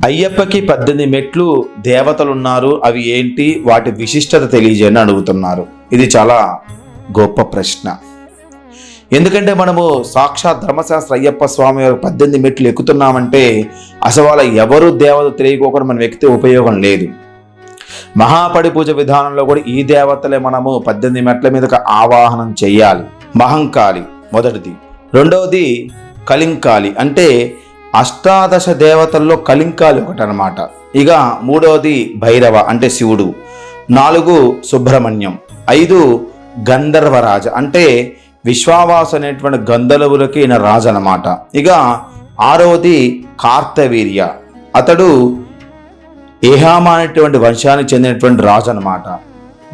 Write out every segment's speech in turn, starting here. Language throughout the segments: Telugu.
అయ్యప్పకి 18 మెట్లు దేవతలున్నారు, అవి ఏంటి, వాటి విశిష్టత తెలియజేయని అడుగుతున్నారు. ఇది చాలా గొప్ప ప్రశ్న. ఎందుకంటే మనము సాక్షాత్ ధర్మశాస్త్ర అయ్యప్ప స్వామి 18 మెట్లు ఎక్కుతున్నామంటే అసలు వాళ్ళ ఎవరు దేవత తెలియకోకుండా మనం ఎక్కితే ఉపయోగం లేదు. మహాపడి పూజ విధానంలో కూడా ఈ దేవతలే మనము 18 మెట్ల మీదకి ఆవాహనం చెయ్యాలి. మహంకాళి మొదటిది. రెండవది కలింకాళి, అంటే అష్టాదశ దేవతల్లో కలింకాలి ఒకటనమాట. ఇక మూడవది భైరవ అంటే శివుడు. 4 సుబ్రహ్మణ్యం. 5 గంధర్వరాజ అంటే విశ్వావాసు అనేటువంటి గంధర్వులకి ఈయన రాజు అనమాట. ఇక 6వది కార్తవీర్య, అతడు ఏహామ అనేటువంటి వంశానికి చెందినటువంటి రాజు అనమాట.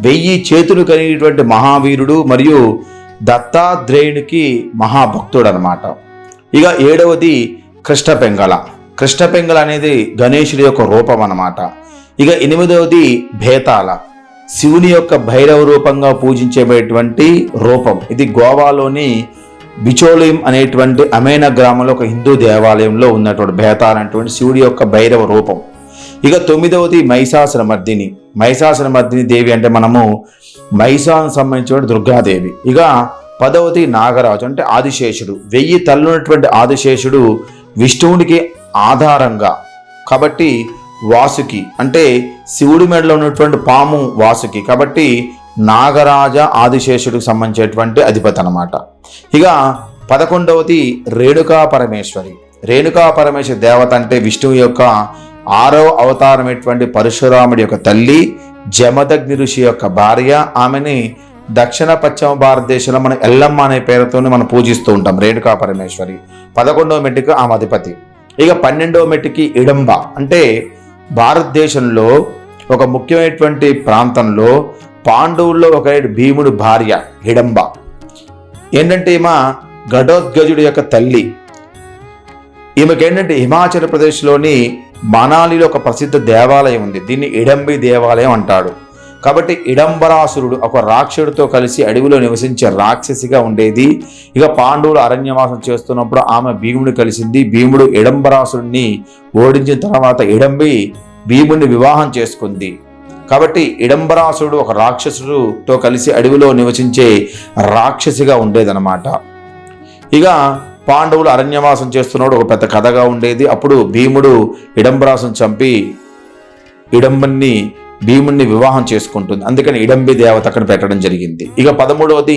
1000 చేతులు కలిగినటువంటి మహావీరుడు మరియు దత్తాత్రేయునికి మహాభక్తుడు అనమాట. ఇక 7వది కృష్ణపెంగళ. కృష్ణపెంగళ అనేది గణేశుడి యొక్క రూపం అన్నమాట. ఇక 8వది భేతాళ, శివుని యొక్క భైరవ రూపంగా పూజించేటువంటి రూపం. ఇది గోవాలోని బిచోలిం అనేటువంటి అమేన గ్రామంలో ఒక హిందూ దేవాలయంలో ఉన్నటువంటి భేతాళ అనేటువంటి శివుడి యొక్క భైరవ రూపం. ఇక 9వది మహిషాసురమర్దిని. మహిషాసురమర్దిని దేవి అంటే మనము మహిషానికి సంబంధించిన దుర్గాదేవి. ఇక 10వది నాగరాజు అంటే ఆదిశేషుడు. 1000 తల్లున్నటువంటి ఆదిశేషుడు విష్ణువునికి ఆధారంగా, కాబట్టి వాసుకి అంటే శివుడి మెడలో ఉన్నటువంటి పాము వాసుకి, కాబట్టి నాగరాజ ఆదిశేషుడికి సంబంధించేటువంటి అధిపతి అనమాట. ఇక 11వది రేణుకా పరమేశ్వరి. రేణుకా పరమేశ్వరి దేవత అంటే విష్ణువు యొక్క 6వ అవతారమైనటువంటి పరశురాముడి యొక్క తల్లి, జమదగ్ని ఋషి యొక్క భార్య. ఆమెని దక్షిణ పశ్చిమ భారతదేశంలో మనం ఎల్లమ్మ అనే పేరుతో మనం పూజిస్తూ ఉంటాం, రేణుకా పరమేశ్వరి. 11వ మెట్టుకి ఆమె అధిపతి. ఇక 12వ మెట్టుకి ఇడంబ, అంటే భారతదేశంలో ఒక ముఖ్యమైనటువంటి ప్రాంతంలో పాండవుల్లో ఒక భీముడు భార్య హిడంబ. ఏంటంటే ఈమె ఘటోత్కచుడి యొక్క తల్లి. ఈమెకేంటంటే హిమాచల్ ప్రదేశ్లోని మనాలిలో ఒక ప్రసిద్ధ దేవాలయం ఉంది, దీన్ని ఇడంబి దేవాలయం అంటాడు. కాబట్టి ఇడంబరాసురుడు ఒక రాక్షసుడితో కలిసి అడవిలో నివసించే రాక్షసిగా ఉండేది. ఇక పాండవులు అరణ్యవాసం చేస్తున్నప్పుడు ఆమె భీముడిని కలిసింది. భీముడు ఇడంబరాసురుడిని ఓడించిన తర్వాత ఇడంబి భీముడిని వివాహం చేసుకుంది. కాబట్టి ఇడంబరాసురుడు ఒక రాక్షసుడితో కలిసి అడవిలో నివసించే రాక్షసిగా ఉండేదన్నమాట. ఇక పాండవులు అరణ్యవాసం చేస్తున్నప్పుడు ఒక పెద్ద కథగా ఉండేది. అప్పుడు భీముడు ఇడంబరాసుని చంపి భీముడిని వివాహం చేసుకుంటుంది, అందుకని ఇడంబి దేవత అక్కడ పెట్టడం జరిగింది. ఇక 13వది